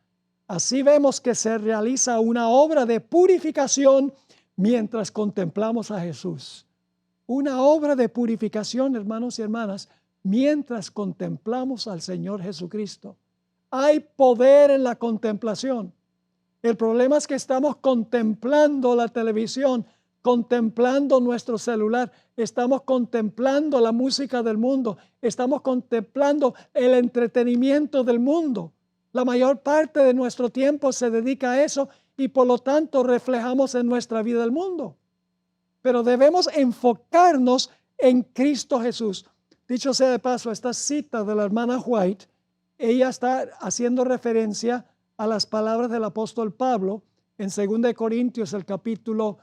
S2: Así vemos que se realiza una obra de purificación mientras contemplamos a Jesús. Una obra de purificación, hermanos y hermanas, mientras contemplamos al Señor Jesucristo. Hay poder en la contemplación. El problema es que estamos contemplando la televisión, contemplando nuestro celular, estamos contemplando la música del mundo, estamos contemplando el entretenimiento del mundo. La mayor parte de nuestro tiempo se dedica a eso y por lo tanto reflejamos en nuestra vida el mundo. Pero debemos enfocarnos en Cristo Jesús. Dicho sea de paso, esta cita de la hermana White, ella está haciendo referencia a las palabras del apóstol Pablo en 2 Corintios, el capítulo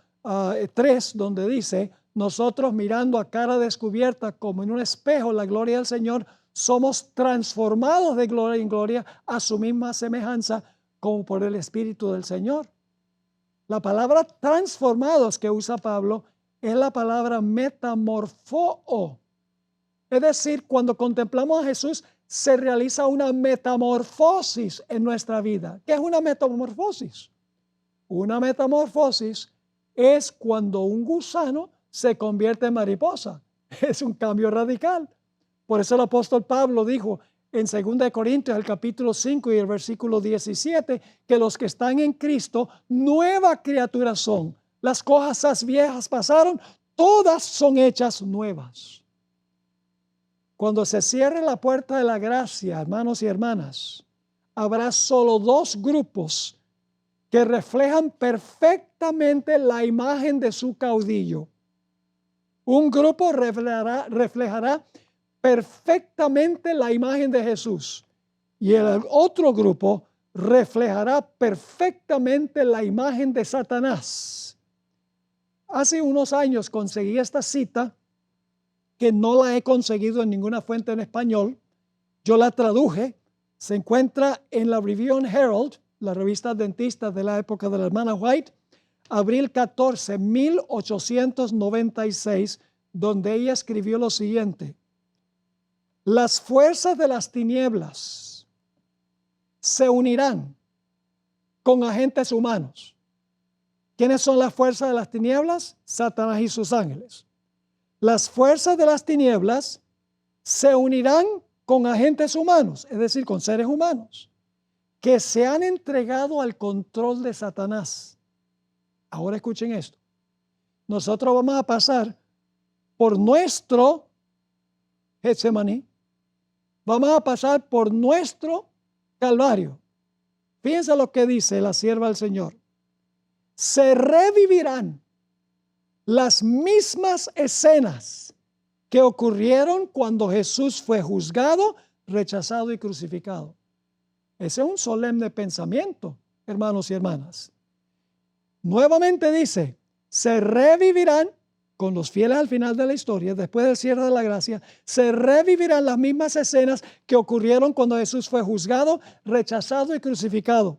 S2: 3, donde dice, nosotros mirando a cara descubierta como en un espejo la gloria del Señor, somos transformados de gloria en gloria a su misma semejanza como por el Espíritu del Señor. La palabra transformados que usa Pablo es la palabra metamorfoo. Es decir, cuando contemplamos a Jesús, se realiza una metamorfosis en nuestra vida. ¿Qué es una metamorfosis? Una metamorfosis es cuando un gusano se convierte en mariposa. Es un cambio radical. Por eso el apóstol Pablo dijo en 2 Corintios, el capítulo 5 y el versículo 17, que los que están en Cristo, nueva criatura son. Las cosas viejas pasaron, todas son hechas nuevas. Cuando se cierre la puerta de la gracia, hermanos y hermanas, habrá solo dos grupos que reflejan perfectamente la imagen de su caudillo. Un grupo reflejará perfectamente la imagen de Jesús y el otro grupo reflejará perfectamente la imagen de Satanás. Hace unos años conseguí esta cita que no la he conseguido en ninguna fuente en español. Yo la traduje, se encuentra en la Review and Herald, la revista adventista de la época de la hermana White, abril 14, 1896, donde ella escribió lo siguiente: las fuerzas de las tinieblas se unirán con agentes humanos. ¿Quiénes son las fuerzas de las tinieblas? Satanás y sus ángeles. Las fuerzas de las tinieblas se unirán con agentes humanos, es decir, con seres humanos, que se han entregado al control de Satanás. Ahora escuchen esto. Nosotros vamos a pasar por nuestro Getsemaní, vamos a pasar por nuestro Calvario. Fíjense lo que dice la sierva del Señor. Se revivirán las mismas escenas que ocurrieron cuando Jesús fue juzgado, rechazado y crucificado. Ese es un solemne pensamiento, hermanos y hermanas. Nuevamente dice, se revivirán con los fieles al final de la historia, después del cierre de la gracia, se revivirán las mismas escenas que ocurrieron cuando Jesús fue juzgado, rechazado y crucificado.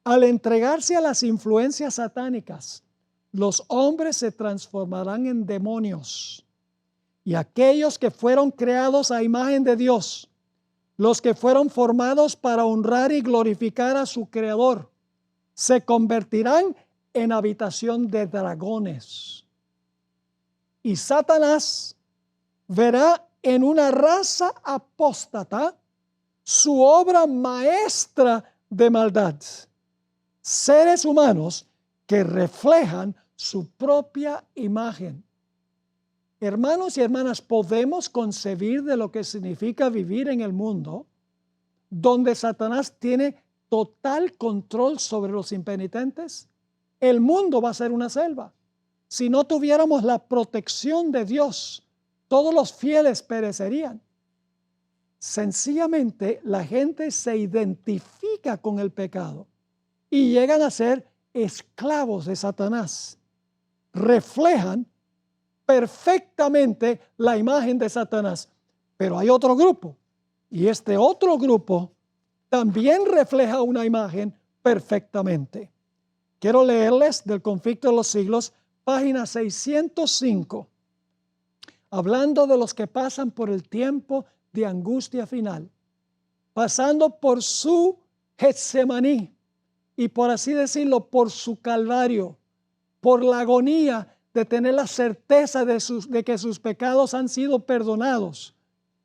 S2: Al entregarse a las influencias satánicas, los hombres se transformarán en demonios. Y aquellos que fueron creados a imagen de Dios, los que fueron formados para honrar y glorificar a su Creador, se convertirán en habitación de dragones. Y Satanás verá en una raza apóstata su obra maestra de maldad. Seres humanos que reflejan su propia imagen. Hermanos y hermanas, podemos concebir de lo que significa vivir en el mundo donde Satanás tiene total control sobre los impenitentes. El mundo va a ser una selva. Si no tuviéramos la protección de Dios, todos los fieles perecerían. Sencillamente la gente se identifica con el pecado y llegan a ser esclavos de Satanás. Reflejan perfectamente la imagen de Satanás. Pero hay otro grupo, y este otro grupo también refleja una imagen perfectamente. Quiero leerles del Conflicto de los Siglos, página 605, hablando de los que pasan por el tiempo de angustia final, pasando por su Getsemaní y, por así decirlo, por su calvario, por la agonía de tener la certeza de que sus pecados han sido perdonados.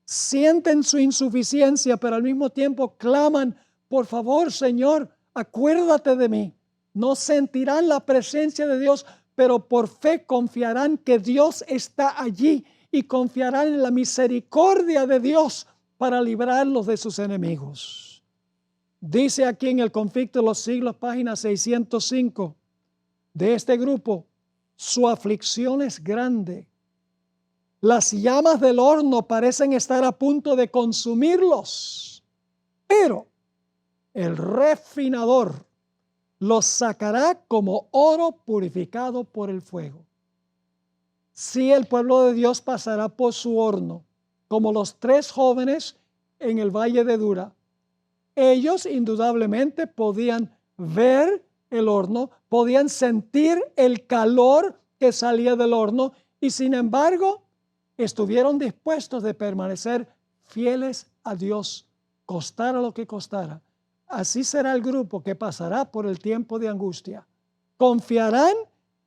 S2: Sienten su insuficiencia, pero al mismo tiempo claman: por favor, Señor, acuérdate de mí. No sentirán la presencia de Dios, pero por fe confiarán que Dios está allí y confiarán en la misericordia de Dios para librarlos de sus enemigos. Dice aquí en el Conflicto de los Siglos, página 605, de este grupo: su aflicción es grande. Las llamas del horno parecen estar a punto de consumirlos, pero el refinador los sacará como oro purificado por el fuego. Sí, el pueblo de Dios pasará por su horno, como los 3 jóvenes en el valle de Dura. Ellos indudablemente podían ver el horno, podían sentir el calor que salía del horno, y sin embargo estuvieron dispuestos de permanecer fieles a Dios, costara lo que costara. Así será el grupo que pasará por el tiempo de angustia. Confiarán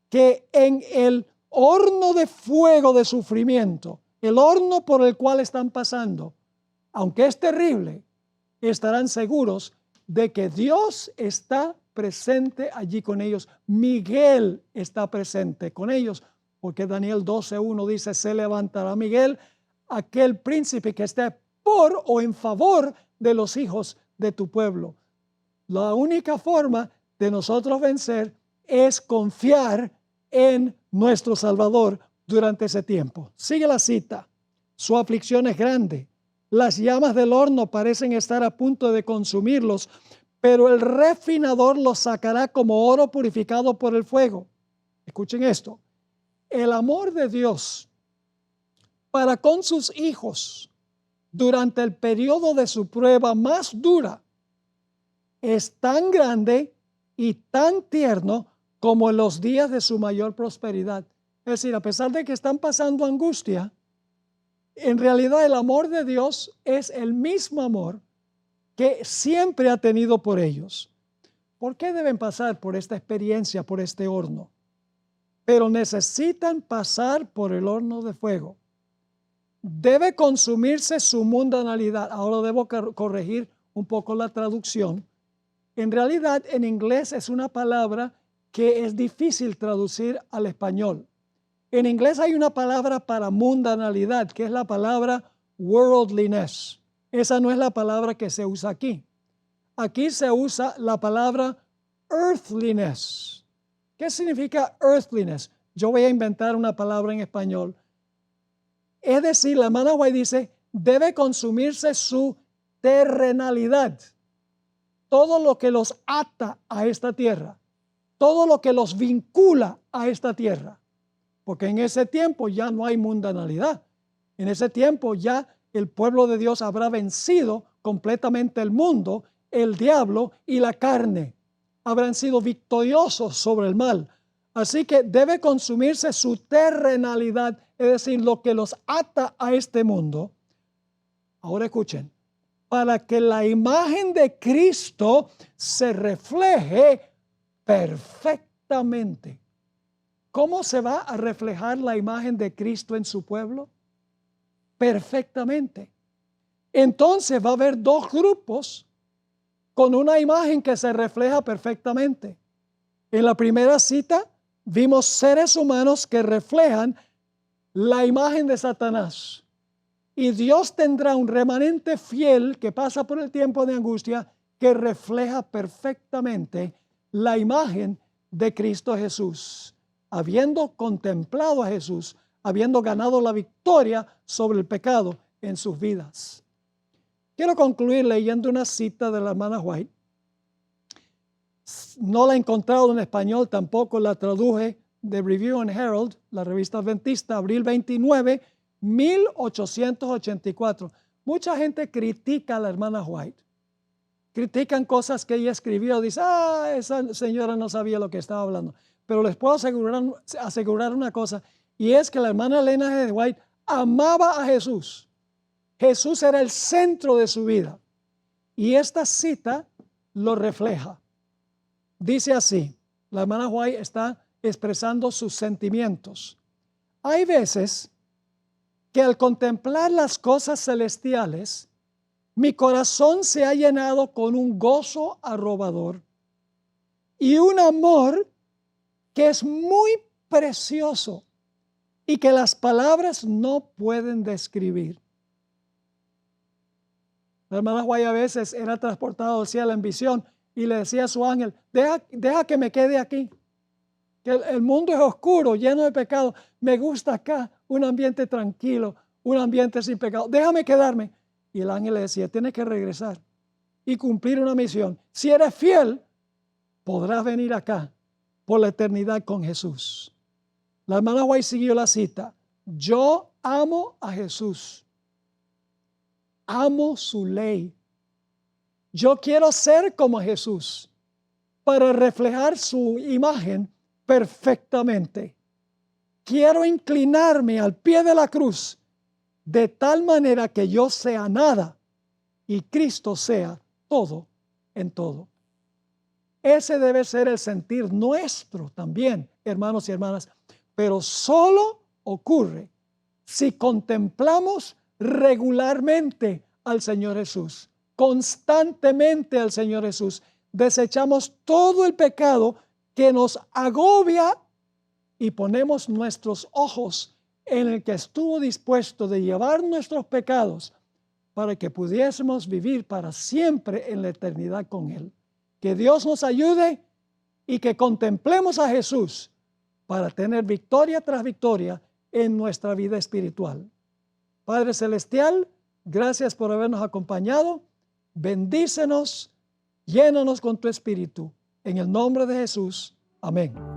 S2: que en el horno de fuego de sufrimiento, el horno por el cual están pasando, aunque es terrible, estarán seguros de que Dios está presente allí con ellos. Miguel está presente con ellos, porque Daniel 12:1 dice: se levantará Miguel, aquel príncipe que esté por o en favor de los hijos de tu pueblo. La única forma de nosotros vencer es confiar en nuestro Salvador durante ese tiempo. Sigue la cita: su aflicción es grande, las llamas del horno parecen estar a punto de consumirlos, pero el refinador los sacará como oro purificado por el fuego. Escuchen esto: el amor de Dios para con sus hijos durante el periodo de su prueba más dura es tan grande y tan tierno como en los días de su mayor prosperidad. Es decir, a pesar de que están pasando angustia, en realidad el amor de Dios es el mismo amor que siempre ha tenido por ellos. ¿Por qué deben pasar por esta experiencia, por este horno? Pero necesitan pasar por el horno de fuego. Debe consumirse su mundanalidad. Ahora debo corregir un poco la traducción. En realidad, en inglés es una palabra que es difícil traducir al español. En inglés hay una palabra para mundanalidad, que es la palabra worldliness. Esa no es la palabra que se usa aquí. Aquí se usa la palabra earthliness. ¿Qué significa earthliness? Yo voy a inventar una palabra en español. Es decir, la hermana White dice: debe consumirse su terrenalidad. Todo lo que los ata a esta tierra, todo lo que los vincula a esta tierra. Porque en ese tiempo ya no hay mundanalidad. En ese tiempo ya el pueblo de Dios habrá vencido completamente el mundo, el diablo y la carne. Habrán sido victoriosos sobre el mal. Así que debe consumirse su terrenalidad, es decir, lo que los ata a este mundo. Ahora escuchen: para que la imagen de Cristo se refleje perfectamente. ¿Cómo se va a reflejar la imagen de Cristo en su pueblo? Perfectamente. Entonces va a haber 2 grupos con una imagen que se refleja perfectamente. En la primera cita vimos seres humanos que reflejan la imagen de Satanás. Y Dios tendrá un remanente fiel que pasa por el tiempo de angustia que refleja perfectamente la imagen de Cristo Jesús, habiendo contemplado a Jesús, habiendo ganado la victoria sobre el pecado en sus vidas. Quiero concluir leyendo una cita de la hermana White. No la he encontrado en español, tampoco la traduje de Review and Herald, la revista adventista, abril 29, 1884. Mucha gente critica a la hermana White. Critican cosas que ella escribió. Dicen, esa señora no sabía lo que estaba hablando. Pero les puedo asegurar una cosa, y es que la hermana Elena G. White amaba a Jesús. Jesús era el centro de su vida. Y esta cita lo refleja. Dice así, la hermana White está expresando sus sentimientos. Hay veces que al contemplar las cosas celestiales, mi corazón se ha llenado con un gozo arrobador y un amor que es muy precioso y que las palabras no pueden describir. La hermana White a veces era transportada al cielo en visión y le decía a su ángel, deja que me quede aquí, que el mundo es oscuro, lleno de pecado, me gusta acá, un ambiente tranquilo, un ambiente sin pecado, déjame quedarme. Y el ángel le decía, tienes que regresar y cumplir una misión. Si eres fiel, podrás venir acá por la eternidad con Jesús. La hermana White siguió la cita. Yo amo a Jesús. Amo su ley. Yo quiero ser como Jesús para reflejar su imagen perfectamente. Quiero inclinarme al pie de la cruz de tal manera que yo sea nada y Cristo sea todo en todo. Ese debe ser el sentir nuestro también, hermanos y hermanas, pero solo ocurre si contemplamos regularmente al Señor Jesús, constantemente al Señor Jesús, desechamos todo el pecado que nos agobia y ponemos nuestros ojos en el que estuvo dispuesto de llevar nuestros pecados para que pudiésemos vivir para siempre en la eternidad con Él. Que Dios nos ayude y que contemplemos a Jesús para tener victoria tras victoria en nuestra vida espiritual. Padre Celestial, gracias por habernos acompañado. Bendícenos, llénanos con tu Espíritu. En el nombre de Jesús. Amén.